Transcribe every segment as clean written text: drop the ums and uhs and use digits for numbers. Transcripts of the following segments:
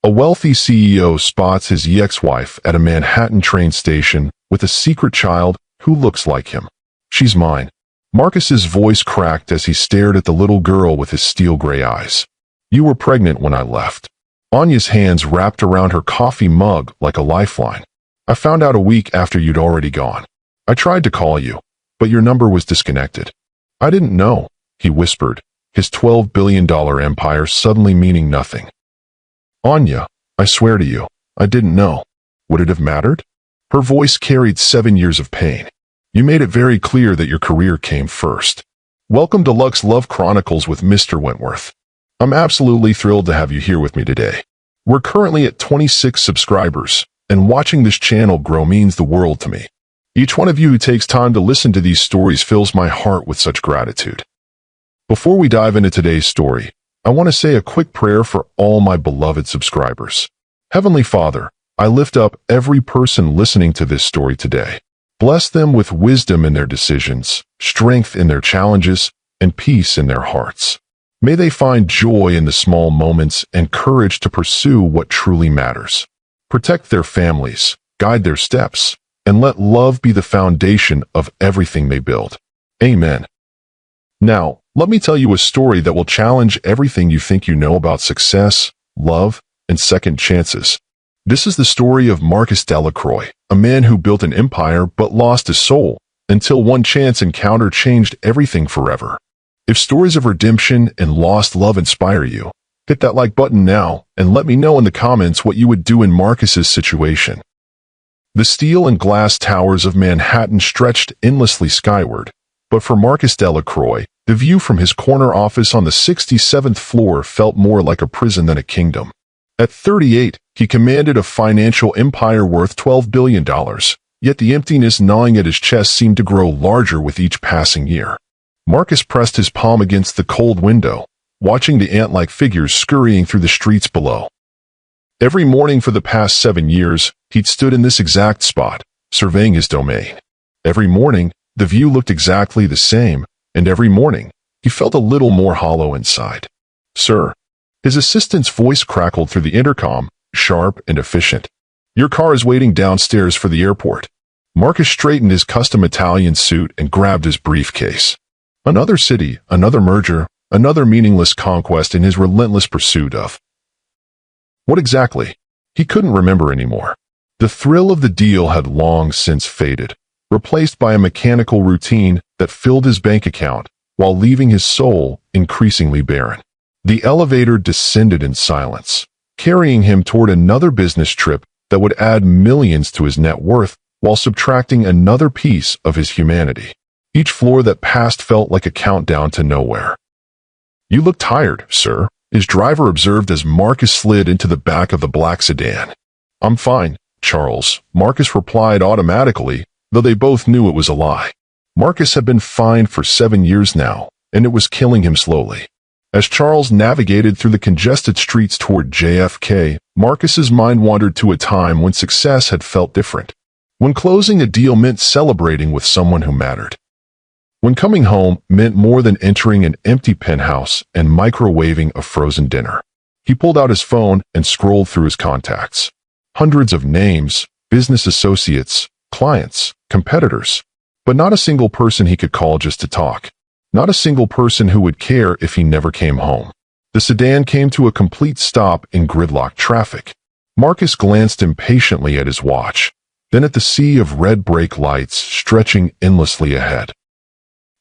A wealthy CEO spots his ex-wife at a Manhattan train station with a secret child who looks like him. "She's mine." Marcus's voice cracked as he stared at the little girl with his steel gray eyes. "You were pregnant when I left." Anya's hands wrapped around her coffee mug like a lifeline. "I found out a week after you'd already gone. I tried to call you, but your number was disconnected." "I didn't know," he whispered, his $12 billion empire suddenly meaning nothing. "Anya, I swear to you, I didn't know. Would it have mattered?" Her voice carried 7 years of pain. "You made it very clear that your career came first. Welcome to Lux Love Chronicles with Mr. Wentworth. I'm absolutely thrilled to have you here with me today. We're currently at 26 subscribers, and watching this channel grow means the world to me. Each one of you who takes time to listen to these stories fills my heart with such gratitude." Before we dive into today's story, I want to say a quick prayer for all my beloved subscribers. Heavenly Father, I lift up every person listening to this story today. Bless them with wisdom in their decisions, strength in their challenges, and peace in their hearts. May they find joy in the small moments and courage to pursue what truly matters. Protect their families, guide their steps, and let love be the foundation of everything they build. Amen. Now, let me tell you a story that will challenge everything you think you know about success, love, and second chances. This is the story of Marcus Delacroix, a man who built an empire but lost his soul, until one chance encounter changed everything forever. If stories of redemption and lost love inspire you, hit that like button now and let me know in the comments what you would do in Marcus's situation. The steel and glass towers of Manhattan stretched endlessly skyward, but for Marcus Delacroix, the view from his corner office on the 67th floor felt more like a prison than a kingdom. At 38, he commanded a financial empire worth $12 billion, yet the emptiness gnawing at his chest seemed to grow larger with each passing year. Marcus pressed his palm against the cold window, watching the ant-like figures scurrying through the streets below. Every morning for the past 7 years, he'd stood in this exact spot, surveying his domain. Every morning, the view looked exactly the same, and every morning, he felt a little more hollow inside. "Sir." His assistant's voice crackled through the intercom, sharp and efficient. "Your car is waiting downstairs for the airport." Marcus straightened his custom Italian suit and grabbed his briefcase. Another city, another merger, another meaningless conquest in his relentless pursuit of what exactly? He couldn't remember anymore. The thrill of the deal had long since faded, replaced by a mechanical routine that filled his bank account while leaving his soul increasingly barren. The elevator descended in silence, carrying him toward another business trip that would add millions to his net worth while subtracting another piece of his humanity. Each floor that passed felt like a countdown to nowhere. "You look tired, sir," his driver observed as Marcus slid into the back of the black sedan. "I'm fine, Charles," Marcus replied automatically, though they both knew it was a lie. Marcus had been fined for 7 years now, and it was killing him slowly. As Charles navigated through the congested streets toward JFK, Marcus's mind wandered to a time when success had felt different. When closing a deal meant celebrating with someone who mattered. When coming home meant more than entering an empty penthouse and microwaving a frozen dinner. He pulled out his phone and scrolled through his contacts. Hundreds of names, business associates, clients, competitors, but not a single person he could call just to talk. Not a single person who would care if he never came home. The sedan came to a complete stop in gridlock traffic. Marcus glanced impatiently at his watch, then at the sea of red brake lights stretching endlessly ahead.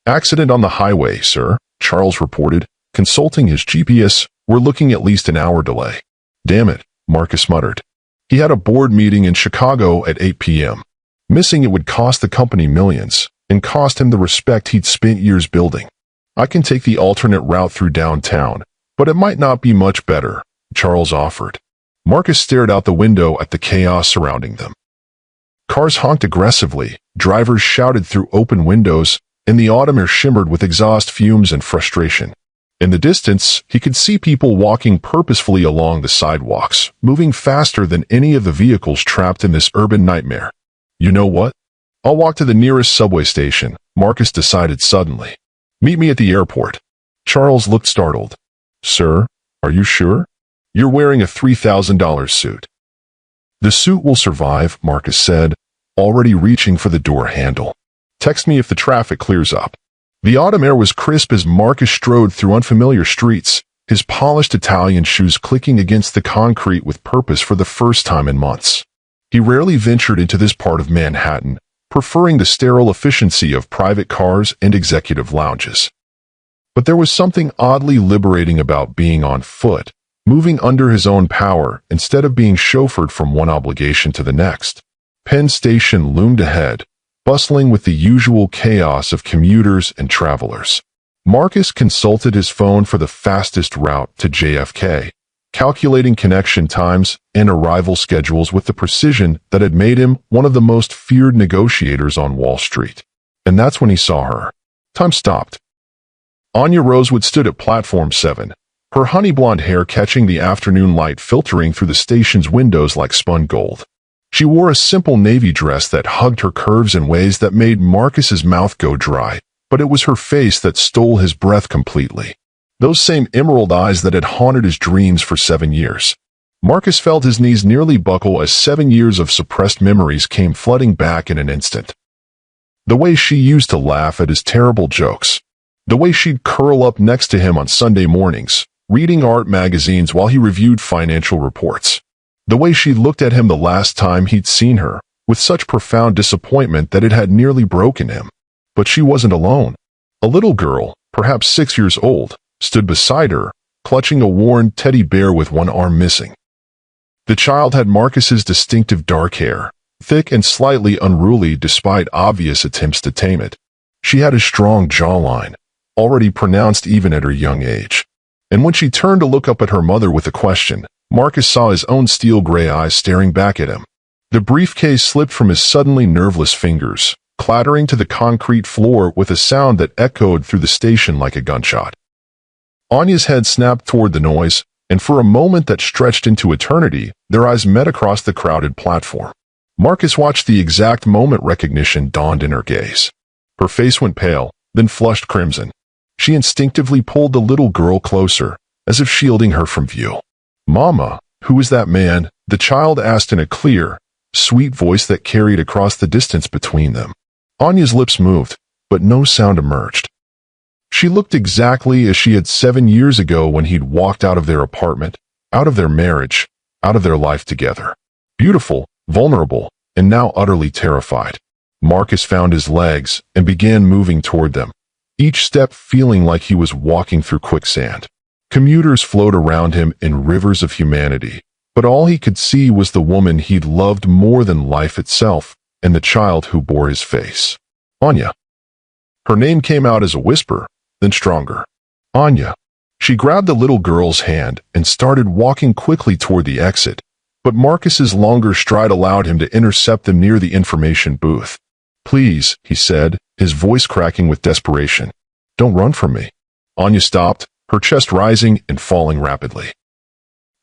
"Accident on the highway, sir," Charles reported, consulting his GPS. "We're looking at least an hour delay." "Damn it," Marcus muttered. He had a board meeting in Chicago at 8 p.m. Missing it would cost the company millions, and cost him the respect he'd spent years building. "I can take the alternate route through downtown, but it might not be much better," Charles offered. Marcus stared out the window at the chaos surrounding them. Cars honked aggressively, drivers shouted through open windows, and the autumn air shimmered with exhaust fumes and frustration. In the distance, he could see people walking purposefully along the sidewalks, moving faster than any of the vehicles trapped in this urban nightmare. "You know what? I'll walk to the nearest subway station," Marcus decided suddenly. "Meet me at the airport." Charles looked startled. "Sir, are you sure?" You're wearing a $3,000 suit. The suit will survive, Marcus said, already reaching for the door handle. Text me if the traffic clears up. The autumn air was crisp as Marcus strode through unfamiliar streets, his polished Italian shoes clicking against the concrete with purpose for the first time in months. He rarely ventured into this part of Manhattan, preferring the sterile efficiency of private cars and executive lounges. But there was something oddly liberating about being on foot, moving under his own power instead of being chauffeured from one obligation to the next. Penn Station loomed ahead, bustling with the usual chaos of commuters and travelers. Marcus consulted his phone for the fastest route to JFK, calculating connection times and arrival schedules with the precision that had made him one of the most feared negotiators on Wall Street. And that's when he saw her. Time stopped. Anya Rosewood stood at Platform 7, her honey blonde hair catching the afternoon light filtering through the station's windows like spun gold. She wore a simple navy dress that hugged her curves in ways that made Marcus's mouth go dry, but it was her face that stole his breath completely. Those same emerald eyes that had haunted his dreams for 7 years. Marcus felt his knees nearly buckle as 7 years of suppressed memories came flooding back in an instant. The way she used to laugh at his terrible jokes. The way she'd curl up next to him on Sunday mornings, reading art magazines while he reviewed financial reports. The way she looked at him the last time he'd seen her, with such profound disappointment that it had nearly broken him. But she wasn't alone. A little girl, perhaps 6 years old, stood beside her, clutching a worn teddy bear with one arm missing. The child had Marcus's distinctive dark hair, thick and slightly unruly despite obvious attempts to tame it. She had a strong jawline, already pronounced even at her young age. And when she turned to look up at her mother with a question, Marcus saw his own steel gray eyes staring back at him. The briefcase slipped from his suddenly nerveless fingers, clattering to the concrete floor with a sound that echoed through the station like a gunshot. Anya's head snapped toward the noise, and for a moment that stretched into eternity, their eyes met across the crowded platform. Marcus watched the exact moment recognition dawned in her gaze. Her face went pale, then flushed crimson. She instinctively pulled the little girl closer, as if shielding her from view. "Mama, who is that man?" the child asked in a clear, sweet voice that carried across the distance between them. Anya's lips moved, but no sound emerged. She looked exactly as she had 7 years ago when he'd walked out of their apartment, out of their marriage, out of their life together. Beautiful, vulnerable, and now utterly terrified. Marcus found his legs and began moving toward them, each step feeling like he was walking through quicksand. Commuters flowed around him in rivers of humanity, but all he could see was the woman he'd loved more than life itself and the child who bore his face. Anya. Her name came out as a whisper, then stronger. Anya. She grabbed the little girl's hand and started walking quickly toward the exit, but Marcus's longer stride allowed him to intercept them near the information booth. "Please," he said, his voice cracking with desperation. "Don't run from me." Anya stopped, her chest rising and falling rapidly.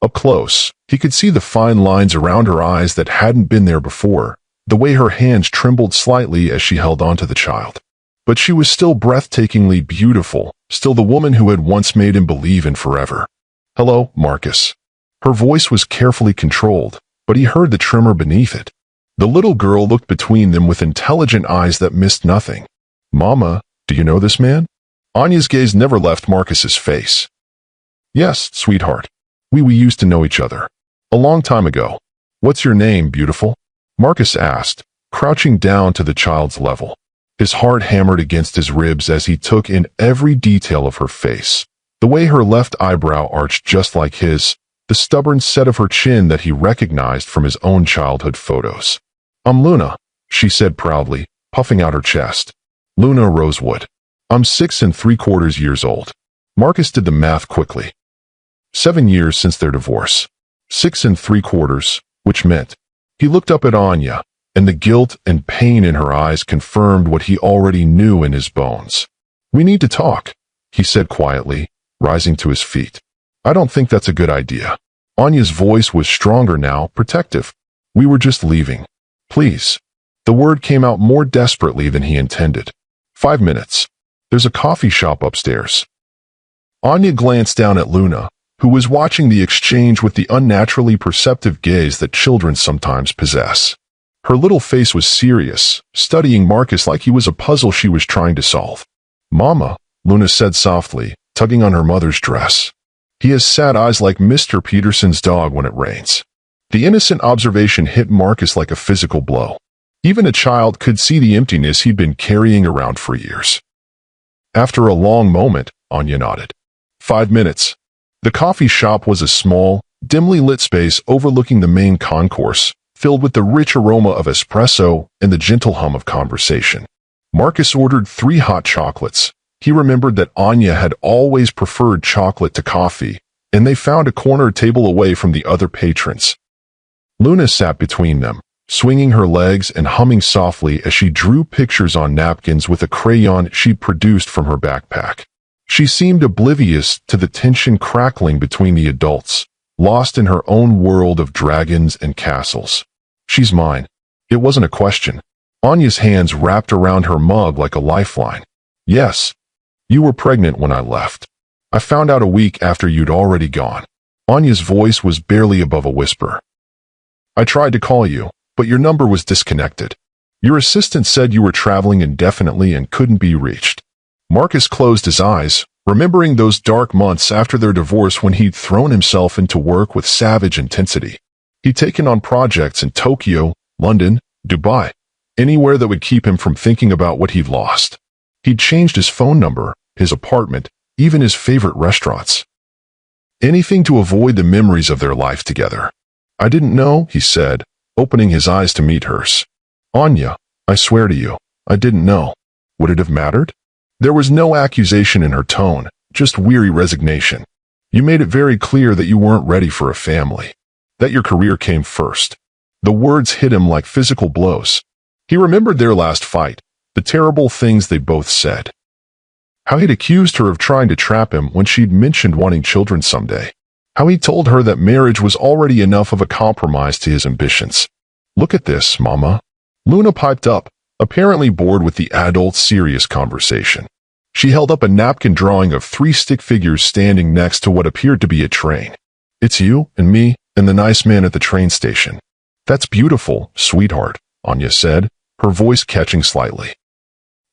Up close, he could see the fine lines around her eyes that hadn't been there before, the way her hands trembled slightly as she held onto the child. But she was still breathtakingly beautiful, still the woman who had once made him believe in forever. "Hello, Marcus." Her voice was carefully controlled, but he heard the tremor beneath it. The little girl looked between them with intelligent eyes that missed nothing. "Mama, do you know this man?" Anya's gaze never left Marcus's face. "Yes, sweetheart. We used to know each other. A long time ago." "What's your name, beautiful?" Marcus asked, crouching down to the child's level. His heart hammered against his ribs as he took in every detail of her face. The way her left eyebrow arched just like his, the stubborn set of her chin that he recognized from his own childhood photos. "I'm Luna," she said proudly, puffing out her chest. "Luna Rosewood. I'm 6¾ years old." Marcus did the math quickly. 7 years since their divorce. 6¾ which meant. He looked up at Anya, and the guilt and pain in her eyes confirmed what he already knew in his bones. "We need to talk," he said quietly, rising to his feet. "I don't think that's a good idea." Anya's voice was stronger now, protective. "We were just leaving. Please." The word came out more desperately than he intended. 5 minutes. There's a coffee shop upstairs." Anya glanced down at Luna, who was watching the exchange with the unnaturally perceptive gaze that children sometimes possess. Her little face was serious, studying Marcus like he was a puzzle she was trying to solve. "Mama," Luna said softly, tugging on her mother's dress. "He has sad eyes like Mr. Peterson's dog when it rains." The innocent observation hit Marcus like a physical blow. Even a child could see the emptiness he'd been carrying around for years. After a long moment, Anya nodded. 5 minutes. The coffee shop was a small, dimly lit space overlooking the main concourse, filled with the rich aroma of espresso and the gentle hum of conversation. Marcus ordered 3 hot chocolates. He remembered that Anya had always preferred chocolate to coffee, and they found a corner table away from the other patrons. Luna sat between them, swinging her legs and humming softly as she drew pictures on napkins with a crayon she'd produced from her backpack. She seemed oblivious to the tension crackling between the adults, lost in her own world of dragons and castles. "She's mine." It wasn't a question. Anya's hands wrapped around her mug like a lifeline. "Yes. You were pregnant when I left. I found out a week after you'd already gone." Anya's voice was barely above a whisper. "I tried to call you, but your number was disconnected. Your assistant said you were traveling indefinitely and couldn't be reached." Marcus closed his eyes, remembering those dark months after their divorce when he'd thrown himself into work with savage intensity. He'd taken on projects in Tokyo, London, Dubai, anywhere that would keep him from thinking about what he'd lost. He'd changed his phone number, his apartment, even his favorite restaurants. Anything to avoid the memories of their life together. "I didn't know," he said, opening his eyes to meet hers. "Anya, I swear to you, I didn't know. Would it have mattered?" There was no accusation in her tone, just weary resignation. "You made it very clear that you weren't ready for a family, that your career came first." The words hit him like physical blows. He remembered their last fight, the terrible things they both said. How he'd accused her of trying to trap him when she'd mentioned wanting children someday. How he told her that marriage was already enough of a compromise to his ambitions. "Look at this, Mama." Luna piped up, apparently bored with the adult serious conversation. She held up a napkin drawing of 3 stick figures standing next to what appeared to be a train. "It's you and me and the nice man at the train station." "That's beautiful, sweetheart," Anya said, her voice catching slightly.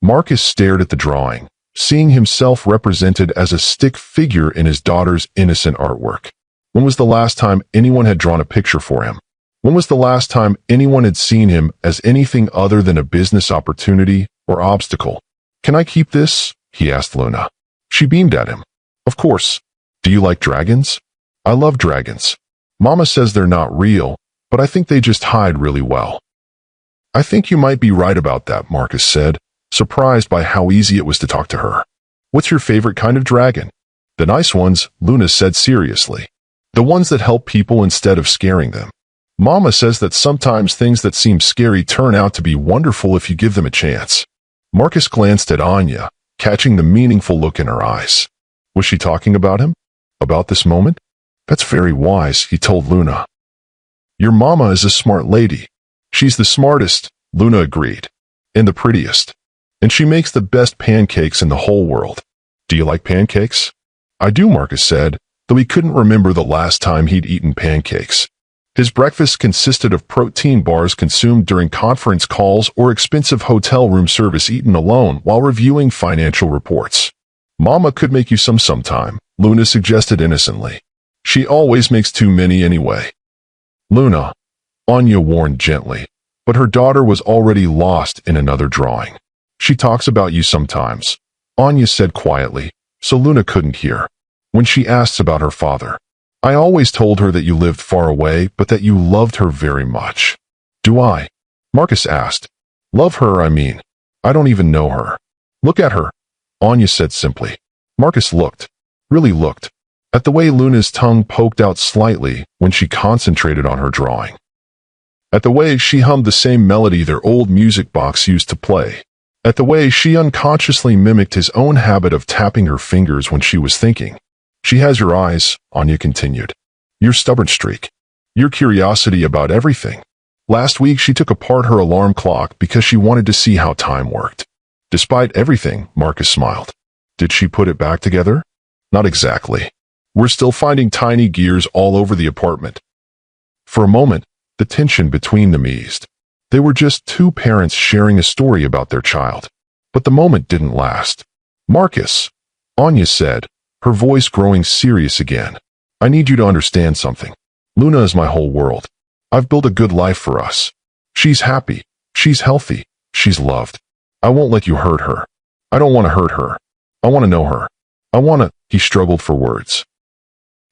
Marcus stared at the drawing, seeing himself represented as a stick figure in his daughter's innocent artwork. When was the last time anyone had drawn a picture for him? When was the last time anyone had seen him as anything other than a business opportunity or obstacle? "Can I keep this?" he asked Luna. She beamed at him. "Of course. Do you like dragons?" "I love dragons. Mama says they're not real, but I think they just hide really well." "I think you might be right about that," Marcus said, surprised by how easy it was to talk to her. "What's your favorite kind of dragon?" "The nice ones," Luna said seriously. "The ones that help people instead of scaring them. Mama says that sometimes things that seem scary turn out to be wonderful if you give them a chance." Marcus glanced at Anya, catching the meaningful look in her eyes. Was she talking about him? About this moment? "That's very wise," he told Luna. "Your mama is a smart lady." "She's the smartest," Luna agreed. "And the prettiest. And she makes the best pancakes in the whole world." "Do you like pancakes?" "I do," Marcus said, though he couldn't remember the last time he'd eaten pancakes. His breakfast consisted of protein bars consumed during conference calls or expensive hotel room service eaten alone while reviewing financial reports. "Mama could make you some sometime," Luna suggested innocently. "She always makes too many anyway." "Luna," Anya warned gently, but her daughter was already lost in another drawing. "She talks about you sometimes," Anya said quietly, so Luna couldn't hear. "When she asks about her father. I always told her that you lived far away, but that you loved her very much." "Do I?" Marcus asked. "Love her, I mean. I don't even know her." "Look at her," Anya said simply. Marcus looked, really looked, at the way Luna's tongue poked out slightly when she concentrated on her drawing. At the way she hummed the same melody their old music box used to play. At the way she unconsciously mimicked his own habit of tapping her fingers when she was thinking. "She has your eyes," Anya continued. "Your stubborn streak. Your curiosity about everything. Last week she took apart her alarm clock because she wanted to see how time worked." "Despite everything," Marcus smiled. "Did she put it back together?" "Not exactly. We're still finding tiny gears all over the apartment." For a moment, the tension between them eased. They were just two parents sharing a story about their child. But the moment didn't last. "Marcus," Anya said, her voice growing serious again, "I need you to understand something. Luna is my whole world. I've built a good life for us. She's happy. She's healthy. She's loved. I won't let you hurt her. I don't want to hurt her. I want to know her. He struggled for words.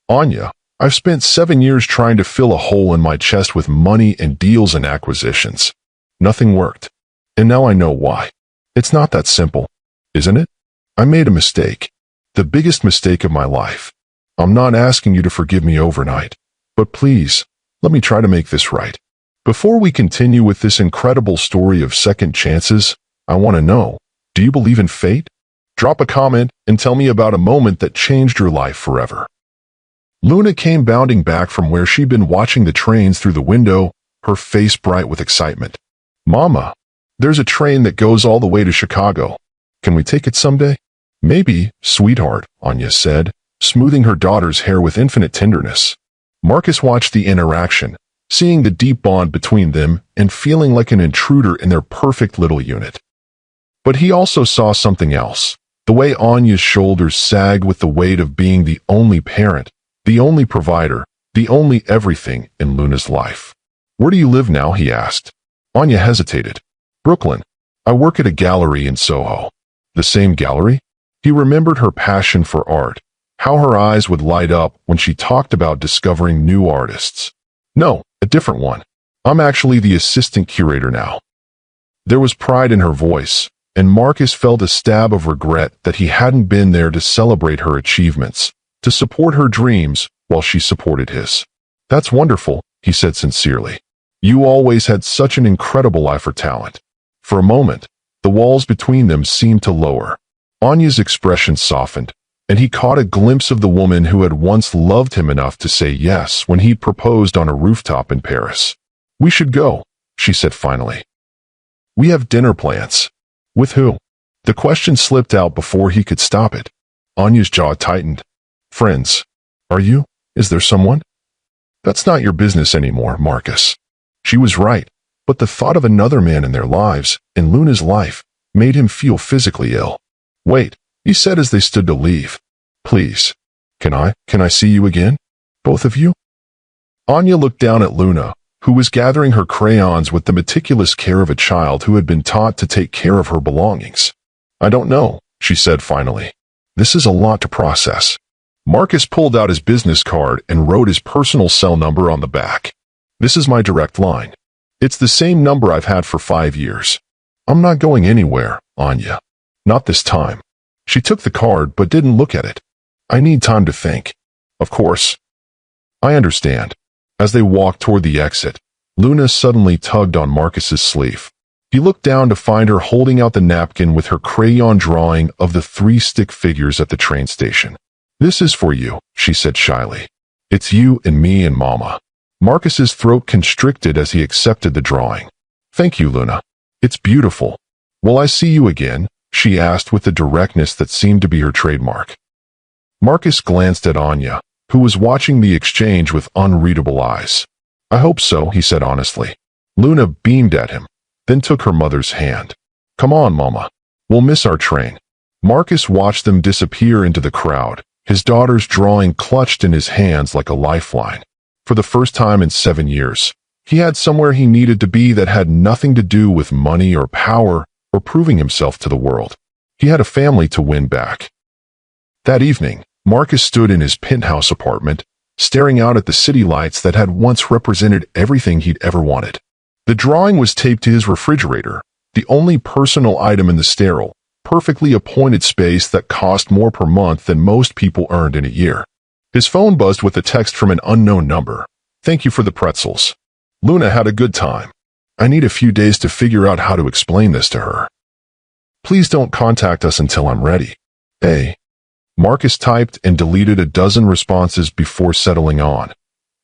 "Anya, I've spent 7 years trying to fill a hole in my chest with money and deals and acquisitions. Nothing worked. And now I know why. It's not that simple, isn't it? I made a mistake. The biggest mistake of my life. I'm not asking you to forgive me overnight, but please, let me try to make this right. Before we continue with this incredible story of second chances, I want to know, do you believe in fate? Drop a comment and tell me about a moment that changed your life forever." Luna came bounding back from where she'd been watching the trains through the window, her face bright with excitement. "Mama, there's a train that goes all the way to Chicago. Can we take it someday?" "Maybe, sweetheart," Anya said, smoothing her daughter's hair with infinite tenderness. Marcus watched the interaction, seeing the deep bond between them and feeling like an intruder in their perfect little unit. But he also saw something else, the way Anya's shoulders sagged with the weight of being the only parent, the only provider, the only everything in Luna's life. "Where do you live now?" he asked. Anya hesitated. "Brooklyn. I work at a gallery in Soho." "The same gallery?" He remembered her passion for art, how her eyes would light up when she talked about discovering new artists. "No, a different one. I'm actually the assistant curator now." There was pride in her voice, and Marcus felt a stab of regret that he hadn't been there to celebrate her achievements, to support her dreams while she supported his. "That's wonderful," he said sincerely. "You always had such an incredible eye for talent." For a moment, the walls between them seemed to lower. Anya's expression softened, and he caught a glimpse of the woman who had once loved him enough to say yes when he proposed on a rooftop in Paris. "We should go," she said finally. "We have dinner plans." "With who?" The question slipped out before he could stop it. Anya's jaw tightened. "Friends. Are you? Is there someone?" "That's not your business anymore, Marcus." She was right, but the thought of another man in their lives, in Luna's life, made him feel physically ill. "Wait," he said as they stood to leave. "Please. Can I see you again? Both of you?" Anya looked down at Luna, who was gathering her crayons with the meticulous care of a child who had been taught to take care of her belongings. "I don't know," she said finally. "This is a lot to process." Marcus pulled out his business card and wrote his personal cell number on the back. "This is my direct line. It's the same number I've had for 5 years. I'm not going anywhere, Anya. Not this time." She took the card but didn't look at it. "I need time to think." "Of course." "I understand." As they walked toward the exit, Luna suddenly tugged on Marcus's sleeve. He looked down to find her holding out the napkin with her crayon drawing of the 3 stick figures at the train station. "This is for you," she said shyly. "It's you and me and Mama." Marcus's throat constricted as he accepted the drawing. "Thank you, Luna. It's beautiful. Will I see you again?" she asked with the directness that seemed to be her trademark. Marcus glanced at Anya, who was watching the exchange with unreadable eyes. "I hope so," he said honestly. Luna beamed at him, then took her mother's hand. "Come on, Mama. We'll miss our train." Marcus watched them disappear into the crowd, his daughter's drawing clutched in his hands like a lifeline. For the first time in 7 years, he had somewhere he needed to be that had nothing to do with money or power or proving himself to the world. He had a family to win back. That evening, Marcus stood in his penthouse apartment, staring out at the city lights that had once represented everything he'd ever wanted. The drawing was taped to his refrigerator, the only personal item in the sterile, perfectly appointed space that cost more per month than most people earned in a year. His phone buzzed with a text from an unknown number. "Thank you for the pretzels. Luna had a good time. I need a few days to figure out how to explain this to her. Please don't contact us until I'm ready. A." Marcus typed and deleted a dozen responses before settling on.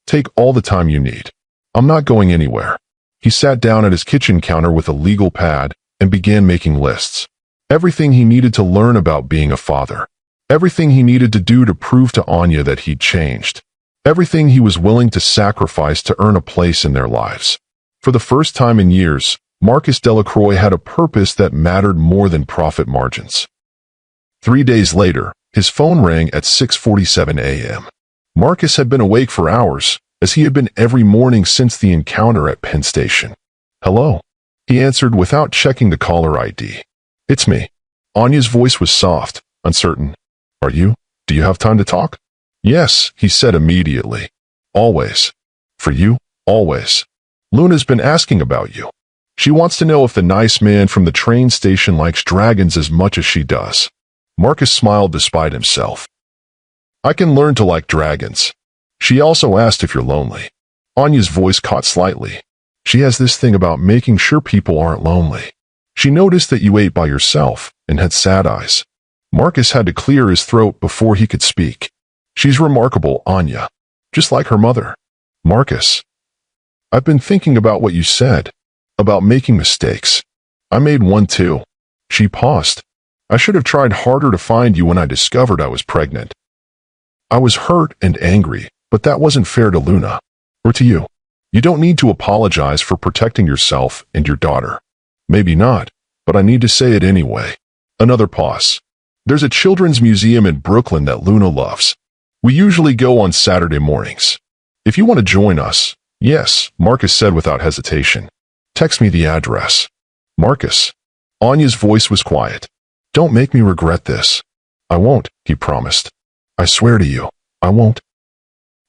"Take all the time you need. I'm not going anywhere." He sat down at his kitchen counter with a legal pad and began making lists. Everything he needed to learn about being a father. Everything he needed to do to prove to Anya that he'd changed. Everything he was willing to sacrifice to earn a place in their lives. For the first time in years, Marcus Delacroix had a purpose that mattered more than profit margins. 3 days later, his phone rang at 6:47 a.m. Marcus had been awake for hours, as he had been every morning since the encounter at Penn Station. "Hello," he answered without checking the caller ID. "It's me." Anya's voice was soft, uncertain. Do you have time to talk?" "Yes," he said immediately. "Always." "For you, always. Luna's been asking about you. She wants to know if the nice man from the train station likes dragons as much as she does." Marcus smiled despite himself. "I can learn to like dragons." She also asked if you're lonely. Anya's voice caught slightly. "She has this thing about making sure people aren't lonely. She noticed that you ate by yourself and had sad eyes." Marcus had to clear his throat before he could speak. "She's remarkable, Anya. Just like her mother." "Marcus, I've been thinking about what you said, about making mistakes. I made one too." She paused. "I should have tried harder to find you when I discovered I was pregnant. I was hurt and angry, but that wasn't fair to Luna. Or to you. You don't need to apologize for protecting yourself and your daughter." "Maybe not, but I need to say it anyway." Another pause. "There's a children's museum in Brooklyn that Luna loves. We usually go on Saturday mornings. If you want to join us." "Yes," Marcus said without hesitation. "Text me the address." "Marcus." Anya's voice was quiet. "Don't make me regret this." "I won't," he promised. "I swear to you, I won't."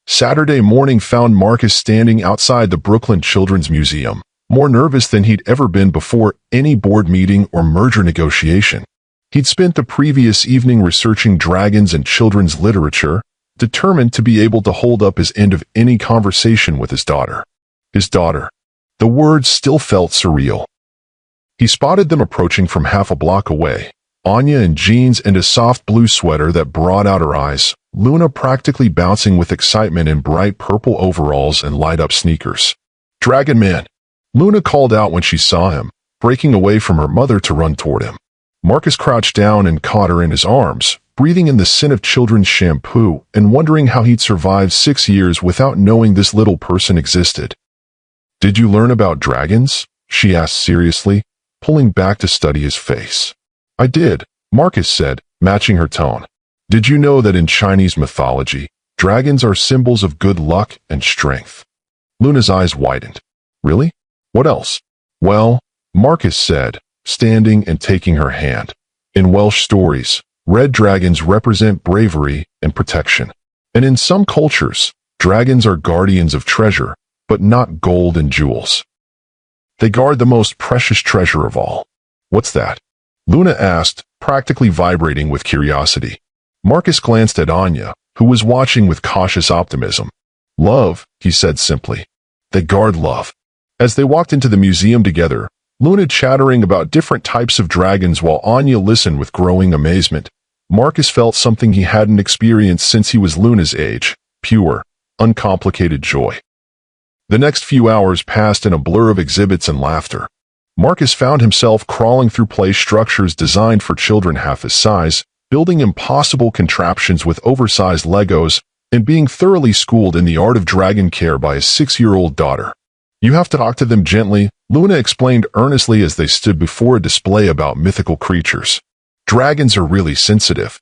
Saturday morning found Marcus standing outside the Brooklyn Children's Museum, more nervous than he'd ever been before any board meeting or merger negotiation. He'd spent the previous evening researching dragons and children's literature, determined to be able to hold up his end of any conversation with his daughter. His daughter. The words still felt surreal. He spotted them approaching from half a block away, Anya in jeans and a soft blue sweater that brought out her eyes, Luna practically bouncing with excitement in bright purple overalls and light-up sneakers. "Dragon Man!" Luna called out when she saw him, breaking away from her mother to run toward him. Marcus crouched down and caught her in his arms, breathing in the scent of children's shampoo and wondering how he'd survived 6 years without knowing this little person existed. "Did you learn about dragons?" she asked seriously, pulling back to study his face. "I did," Marcus said, matching her tone. "Did you know that in Chinese mythology, dragons are symbols of good luck and strength?" Luna's eyes widened. "Really? What else?" "Well," Marcus said, standing and taking her hand. "In Welsh stories, red dragons represent bravery and protection. And in some cultures, dragons are guardians of treasure, but not gold and jewels. They guard the most precious treasure of all." "What's that?" Luna asked, practically vibrating with curiosity. Marcus glanced at Anya, who was watching with cautious optimism. "Love," he said simply. "They guard love." As they walked into the museum together, Luna chattering about different types of dragons while Anya listened with growing amazement, Marcus felt something he hadn't experienced since he was Luna's age, pure, uncomplicated joy. The next few hours passed in a blur of exhibits and laughter. Marcus found himself crawling through play structures designed for children half his size, building impossible contraptions with oversized Legos, and being thoroughly schooled in the art of dragon care by his 6-year-old daughter. "You have to talk to them gently," Luna explained earnestly as they stood before a display about mythical creatures. "Dragons are really sensitive.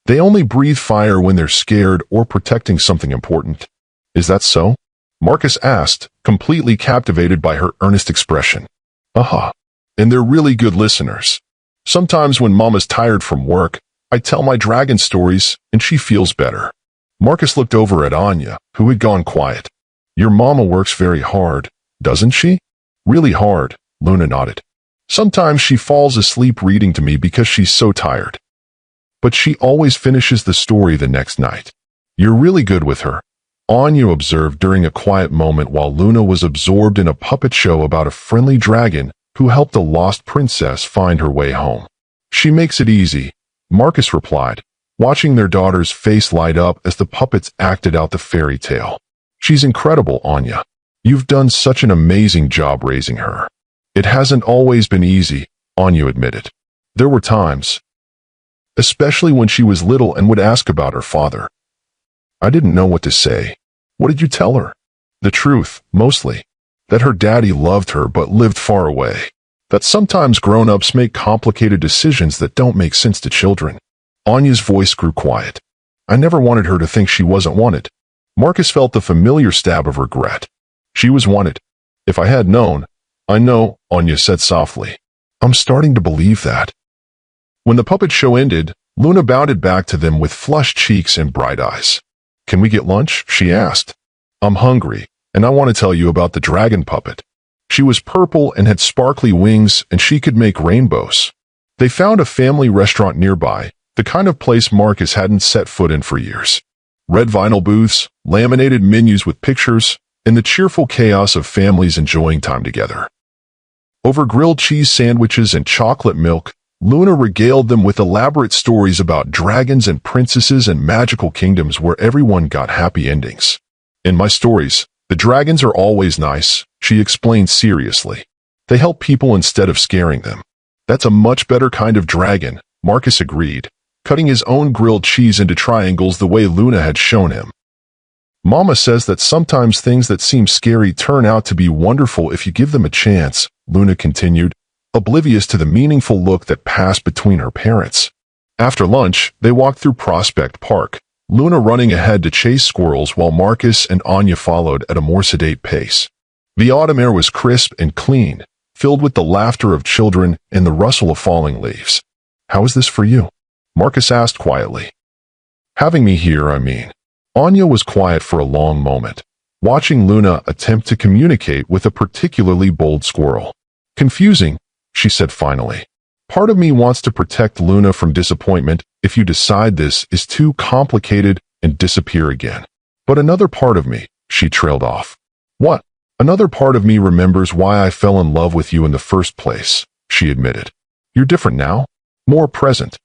They only breathe fire when they're scared or protecting something important." "Is that so?" Marcus asked, completely captivated by her earnest expression. "Uh-huh. And they're really good listeners. Sometimes when Mama's tired from work, I tell my dragon stories and she feels better." Marcus looked over at Anya, who had gone quiet. "Your mama works very hard, doesn't she?" "Really hard," Luna nodded. "Sometimes she falls asleep reading to me because she's so tired. But she always finishes the story the next night." "You're really good with her," Anya observed during a quiet moment while Luna was absorbed in a puppet show about a friendly dragon who helped a lost princess find her way home. "She makes it easy," Marcus replied, watching their daughter's face light up as the puppets acted out the fairy tale. "She's incredible, Anya. You've done such an amazing job raising her." "It hasn't always been easy," Anya admitted. "There were times, especially when she was little and would ask about her father. I didn't know what to say. What did you tell her? The truth, mostly. That her daddy loved her but lived far away. That sometimes grown-ups make complicated decisions that don't make sense to children. Anya's voice grew quiet. I never wanted her to think she wasn't wanted. Marcus felt the familiar stab of regret. She was wanted. If I had known. I know, Anya said softly. I'm starting to believe that. When the puppet show ended, Luna bounded back to them with flushed cheeks and bright eyes. Can we get lunch? She asked. I'm hungry, and I want to tell you about the dragon puppet. She was purple and had sparkly wings, and she could make rainbows. They found a family restaurant nearby, the kind of place Marcus hadn't set foot in for years. Red vinyl booths, laminated menus with pictures, and the cheerful chaos of families enjoying time together. Over grilled cheese sandwiches and chocolate milk, Luna regaled them with elaborate stories about dragons and princesses and magical kingdoms where everyone got happy endings. In my stories, the dragons are always nice, she explained seriously. They help people instead of scaring them. That's a much better kind of dragon, Marcus agreed, cutting his own grilled cheese into triangles the way Luna had shown him. Mama says that sometimes things that seem scary turn out to be wonderful if you give them a chance, Luna continued, oblivious to the meaningful look that passed between her parents. After lunch, they walked through Prospect Park, Luna running ahead to chase squirrels while Marcus and Anya followed at a more sedate pace. The autumn air was crisp and clean, filled with the laughter of children and the rustle of falling leaves. How is this for you? Marcus asked quietly. Having me here, I mean. Anya was quiet for a long moment, watching Luna attempt to communicate with a particularly bold squirrel. Confusing, she said finally. Part of me wants to protect Luna from disappointment if you decide this is too complicated and disappear again. But another part of me, she trailed off. What? Another part of me remembers why I fell in love with you in the first place, she admitted. You're different now, more present.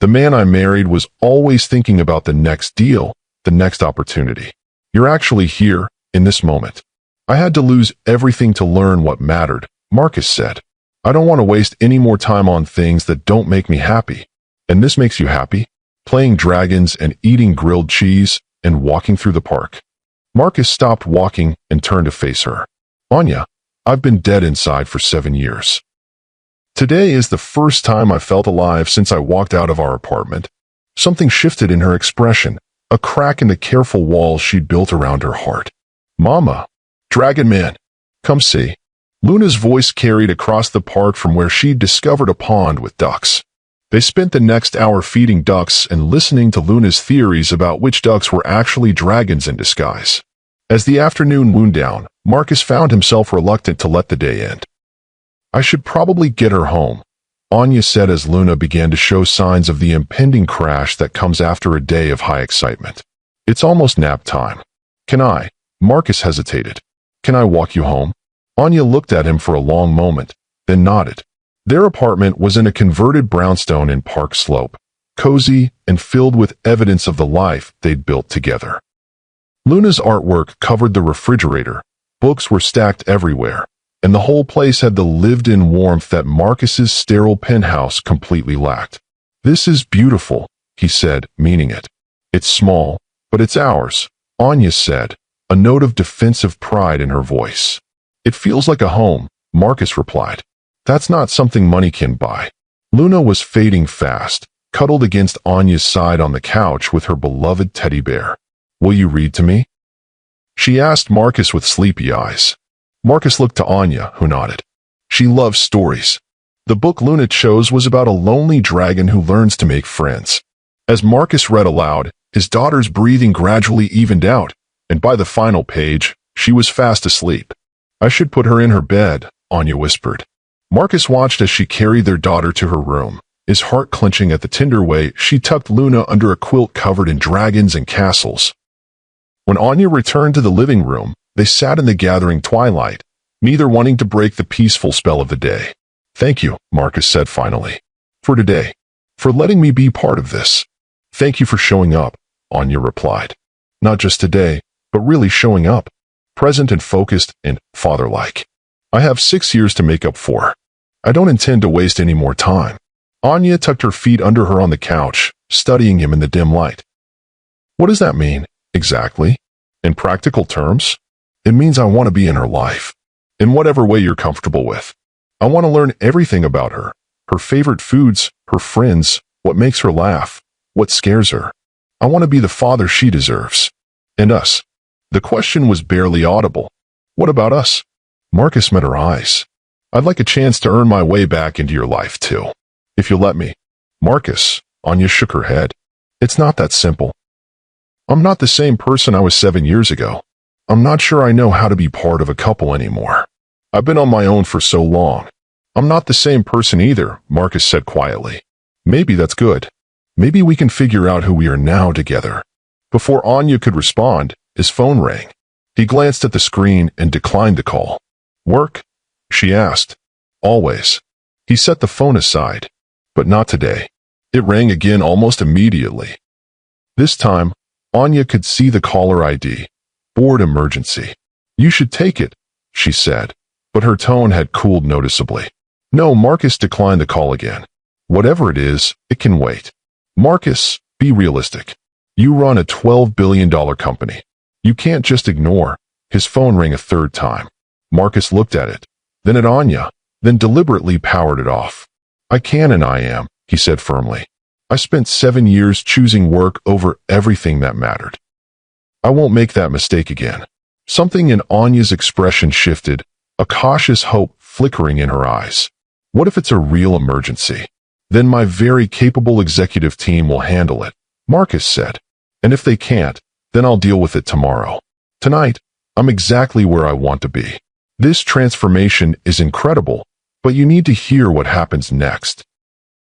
The man I married was always thinking about the next deal, the next opportunity. You're actually here, in this moment. I had to lose everything to learn what mattered, Marcus said. I don't want to waste any more time on things that don't make me happy. And this makes you happy? Playing dragons and eating grilled cheese and walking through the park. Marcus stopped walking and turned to face her. Anya, I've been dead inside for 7 years. Today is the first time I felt alive since I walked out of our apartment. Something shifted in her expression, a crack in the careful walls she'd built around her heart. Mama, Dragon Man, come see. Luna's voice carried across the park from where she'd discovered a pond with ducks. They spent the next hour feeding ducks and listening to Luna's theories about which ducks were actually dragons in disguise. As the afternoon wound down, Marcus found himself reluctant to let the day end. I should probably get her home, Anya said as Luna began to show signs of the impending crash that comes after a day of high excitement. It's almost nap time. Can I? Marcus hesitated. Can I walk you home? Anya looked at him for a long moment, then nodded. Their apartment was in a converted brownstone in Park Slope, cozy and filled with evidence of the life they'd built together. Luna's artwork covered the refrigerator, books were stacked everywhere, and the whole place had the lived-in warmth that Marcus's sterile penthouse completely lacked. This is beautiful, he said, meaning it. It's small, but it's ours, Anya said, a note of defensive pride in her voice. It feels like a home, Marcus replied. That's not something money can buy. Luna was fading fast, cuddled against Anya's side on the couch with her beloved teddy bear. Will you read to me? She asked Marcus with sleepy eyes. Marcus looked to Anya, who nodded. She loves stories. The book Luna chose was about a lonely dragon who learns to make friends. As Marcus read aloud, his daughter's breathing gradually evened out, and by the final page, she was fast asleep. I should put her in her bed, Anya whispered. Marcus watched as she carried their daughter to her room, his heart clenching at the tender way she tucked Luna under a quilt covered in dragons and castles. When Anya returned to the living room, they sat in the gathering twilight, neither wanting to break the peaceful spell of the day. Thank you, Marcus said finally. For today. For letting me be part of this. Thank you for showing up, Anya replied. Not just today, but really showing up. Present and focused and father-like. I have 6 years to make up for. I don't intend to waste any more time. Anya tucked her feet under her on the couch, studying him in the dim light. What does that mean, exactly? In practical terms? It means I want to be in her life. In whatever way you're comfortable with. I want to learn everything about her. Her favorite foods, her friends, what makes her laugh, what scares her. I want to be the father she deserves. And us. The question was barely audible. What about us? Marcus met her eyes. I'd like a chance to earn my way back into your life, too. If you'll let me. Marcus, Anya shook her head. It's not that simple. I'm not the same person I was 7 years ago. I'm not sure I know how to be part of a couple anymore. I've been on my own for so long. I'm not the same person either, Marcus said quietly. Maybe that's good. Maybe we can figure out who we are now together. Before Anya could respond, his phone rang. He glanced at the screen and declined the call. Work? She asked. Always. He set the phone aside. But not today. It rang again almost immediately. This time, Anya could see the caller ID. Board emergency. You should take it, she said, but her tone had cooled noticeably. No, Marcus declined the call again. Whatever it is, it can wait. Marcus, be realistic. You run a $12 billion company. You can't just ignore. His phone rang a third time. Marcus looked at it, then at Anya, then deliberately powered it off. I can and I am, he said firmly. I spent 7 years choosing work over everything that mattered. I won't make that mistake again. Something in Anya's expression shifted, a cautious hope flickering in her eyes. What if it's a real emergency? Then my very capable executive team will handle it, Marcus said. And if they can't, then I'll deal with it tomorrow. Tonight, I'm exactly where I want to be. This transformation is incredible, but you need to hear what happens next.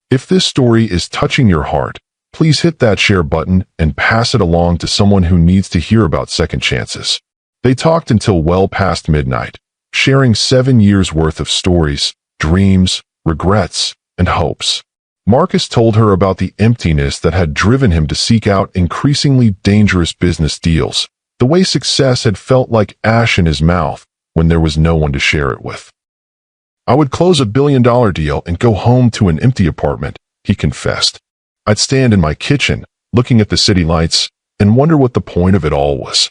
If this story is touching your heart, please hit that share button and pass it along to someone who needs to hear about second chances. They talked until well past midnight, sharing 7 years' worth of stories, dreams, regrets, and hopes. Marcus told her about the emptiness that had driven him to seek out increasingly dangerous business deals, the way success had felt like ash in his mouth when there was no one to share it with. I would close $1 billion deal and go home to an empty apartment, he confessed. I'd stand in my kitchen, looking at the city lights, and wonder what the point of it all was.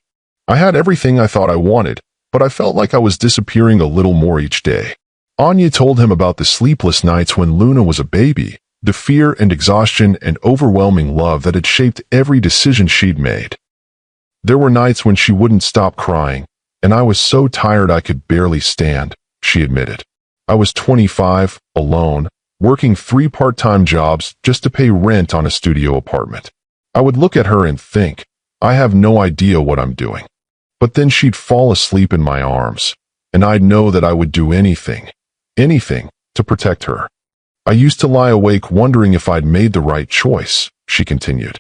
I had everything I thought I wanted, but I felt like I was disappearing a little more each day. Anya told him about the sleepless nights when Luna was a baby, the fear and exhaustion and overwhelming love that had shaped every decision she'd made. There were nights when she wouldn't stop crying, and I was so tired I could barely stand, she admitted. I was 25, alone, working 3 part-time jobs just to pay rent on a studio apartment. I would look at her and think, I have no idea what I'm doing. But then she'd fall asleep in my arms, and I'd know that I would do anything, to protect her. I used to lie awake wondering if I'd made the right choice, she continued.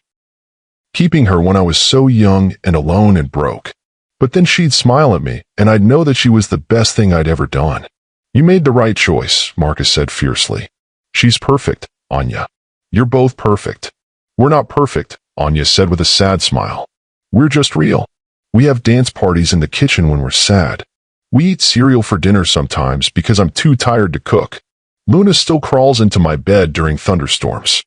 Keeping her when I was so young and alone and broke. But then she'd smile at me, and I'd know that she was the best thing I'd ever done. You made the right choice, Marcus said fiercely. She's perfect, Anya. You're both perfect. We're not perfect, Anya said with a sad smile. We're just real. We have dance parties in the kitchen when we're sad. We eat cereal for dinner sometimes because I'm too tired to cook. Luna still crawls into my bed during thunderstorms.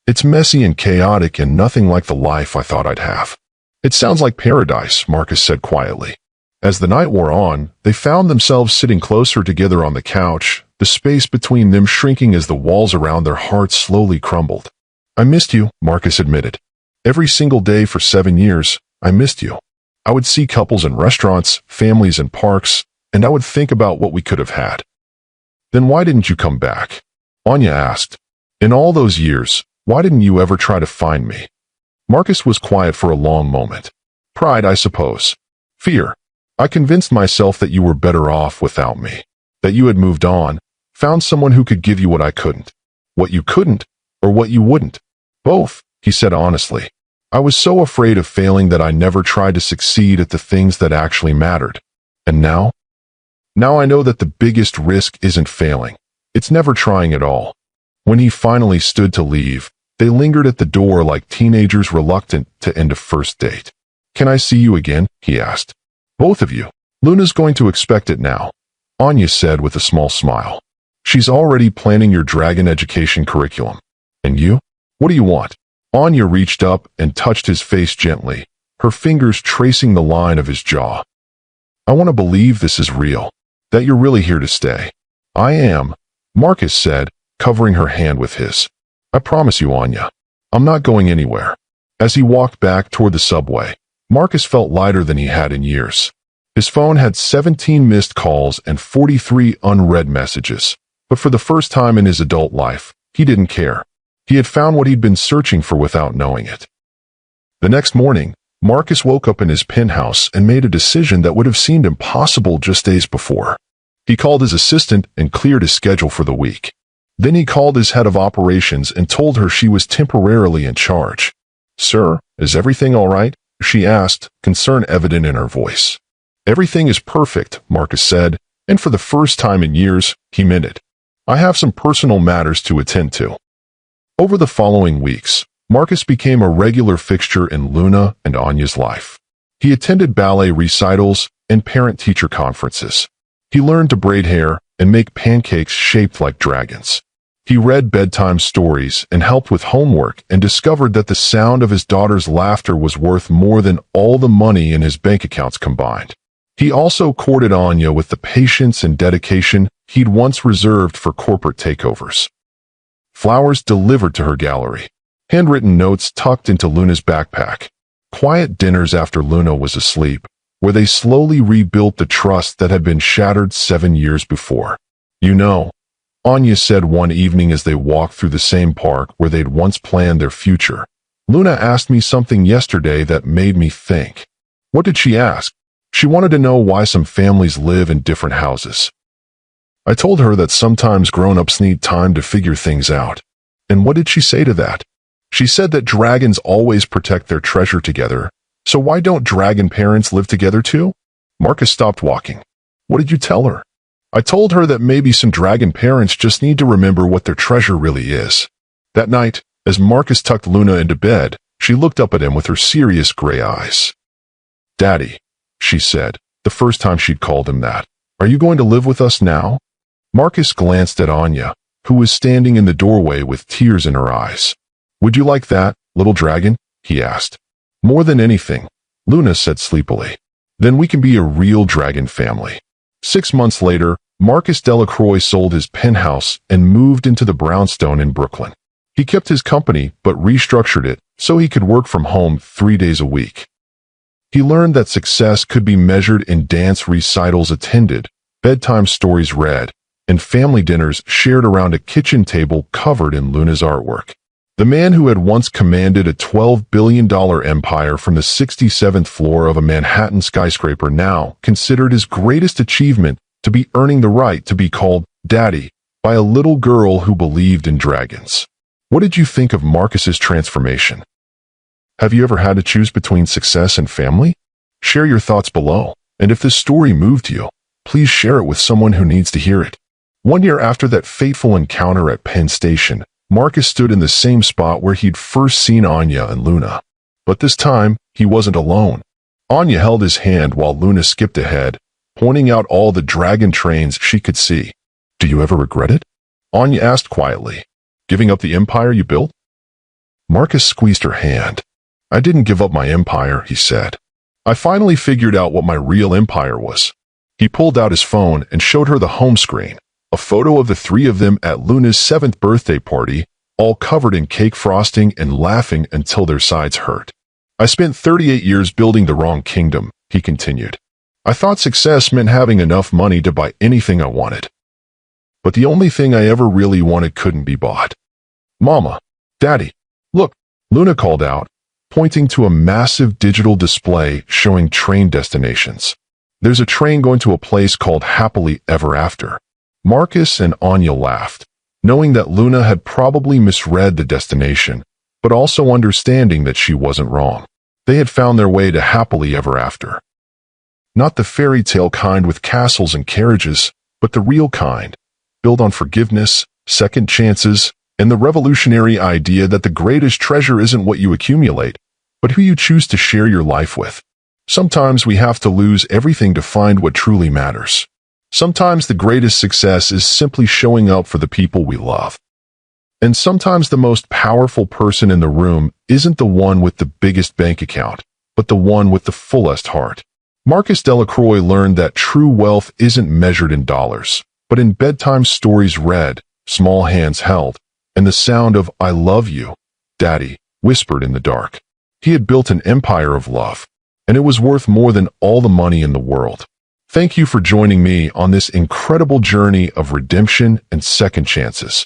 It's messy and chaotic and nothing like the life I thought I'd have. It sounds like paradise, Marcus said quietly. As the night wore on, they found themselves sitting closer together on the couch, the space between them shrinking as the walls around their hearts slowly crumbled. I missed you, Marcus admitted. Every single day for 7 years, I missed you. I would see couples in restaurants, families in parks, and I would think about what we could have had. Then why didn't you come back? Anya asked. In all those years, why didn't you ever try to find me? Marcus was quiet for a long moment. Pride, I suppose. Fear. I convinced myself that you were better off without me, that you had moved on, found someone who could give you what I couldn't. What you couldn't, or what you wouldn't. Both, he said honestly. I was so afraid of failing that I never tried to succeed at the things that actually mattered. And now? Now I know that the biggest risk isn't failing. It's never trying at all. When he finally stood to leave, they lingered at the door like teenagers reluctant to end a first date. Can I see you again? He asked. Both of you. Luna's going to expect it now, Anya said with a small smile. She's already planning your dragon education curriculum. And you? What do you want? Anya reached up and touched his face gently, her fingers tracing the line of his jaw. I want to believe this is real, that you're really here to stay. I am, Marcus said, covering her hand with his. I promise you, Anya. I'm not going anywhere. As he walked back toward the subway, Marcus felt lighter than he had in years. His phone had 17 missed calls and 43 unread messages, but for the first time in his adult life, he didn't care. He had found what he'd been searching for without knowing it. The next morning, Marcus woke up in his penthouse and made a decision that would have seemed impossible just days before. He called his assistant and cleared his schedule for the week. Then he called his head of operations and told her she was temporarily in charge. Sir, is everything all right? She asked, concern evident in her voice. Everything is perfect, Marcus said, and for the first time in years, he meant it. I have some personal matters to attend to. Over the following weeks, Marcus became a regular fixture in Luna and Anya's life. He attended ballet recitals and parent-teacher conferences. He learned to braid hair and make pancakes shaped like dragons. He read bedtime stories and helped with homework and discovered that the sound of his daughter's laughter was worth more than all the money in his bank accounts combined. He also courted Anya with the patience and dedication he'd once reserved for corporate takeovers. Flowers delivered to her gallery. Handwritten notes tucked into Luna's backpack. Quiet dinners after Luna was asleep, where they slowly rebuilt the trust that had been shattered 7 years before. You know, Anya said one evening as they walked through the same park where they'd once planned their future. Luna asked me something yesterday that made me think. What did she ask? She wanted to know why some families live in different houses. I told her that sometimes grown-ups need time to figure things out. And what did she say to that? She said that dragons always protect their treasure together, so why don't dragon parents live together too? Marcus stopped walking. What did you tell her? I told her that maybe some dragon parents just need to remember what their treasure really is. That night, as Marcus tucked Luna into bed, she looked up at him with her serious gray eyes. Daddy, she said, the first time she'd called him that. Are you going to live with us now? Marcus glanced at Anya, who was standing in the doorway with tears in her eyes. Would you like that, little dragon? He asked. More than anything, Luna said sleepily. Then we can be a real dragon family. 6 months later, Marcus Delacroix sold his penthouse and moved into the brownstone in Brooklyn. He kept his company but restructured it so he could work from home 3 days a week. He learned that success could be measured in dance recitals attended, bedtime stories read, and family dinners shared around a kitchen table covered in Luna's artwork. The man who had once commanded a $12 billion empire from the 67th floor of a Manhattan skyscraper now considered his greatest achievement to be earning the right to be called Daddy by a little girl who believed in dragons. What did you think of Marcus's transformation? Have you ever had to choose between success and family? Share your thoughts below, and if this story moved you, please share it with someone who needs to hear it. 1 year after that fateful encounter at Penn Station, Marcus stood in the same spot where he'd first seen Anya and Luna. But this time, he wasn't alone. Anya held his hand while Luna skipped ahead, pointing out all the dragon trains she could see. Do you ever regret it? Anya asked quietly. Giving up the empire you built? Marcus squeezed her hand. I didn't give up my empire, he said. I finally figured out what my real empire was. He pulled out his phone and showed her the home screen. A photo of the three of them at Luna's 7th birthday party, all covered in cake frosting and laughing until their sides hurt. I spent 38 years building the wrong kingdom, he continued. I thought success meant having enough money to buy anything I wanted. But the only thing I ever really wanted couldn't be bought. Mama, Daddy, look, Luna called out, pointing to a massive digital display showing train destinations. There's a train going to a place called Happily Ever After. Marcus and Anya laughed, knowing that Luna had probably misread the destination, but also understanding that she wasn't wrong. They had found their way to Happily Ever After. Not the fairy tale kind with castles and carriages, but the real kind, built on forgiveness, second chances, and the revolutionary idea that the greatest treasure isn't what you accumulate, but who you choose to share your life with. Sometimes we have to lose everything to find what truly matters. Sometimes the greatest success is simply showing up for the people we love. And sometimes the most powerful person in the room isn't the one with the biggest bank account, but the one with the fullest heart. Marcus Delacroix learned that true wealth isn't measured in dollars, but in bedtime stories read, small hands held, and the sound of "I love you, Daddy," whispered in the dark. He had built an empire of love, and it was worth more than all the money in the world. Thank you for joining me on this incredible journey of redemption and second chances.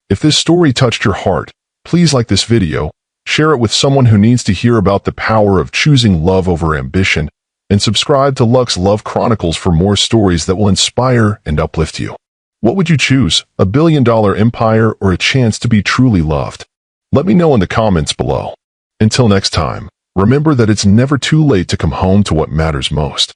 If this story touched your heart, please like this video, share it with someone who needs to hear about the power of choosing love over ambition, and subscribe to Lux Love Chronicles for more stories that will inspire and uplift you. What would you choose, a billion-dollar empire or a chance to be truly loved? Let me know in the comments below. Until next time, remember that it's never too late to come home to what matters most.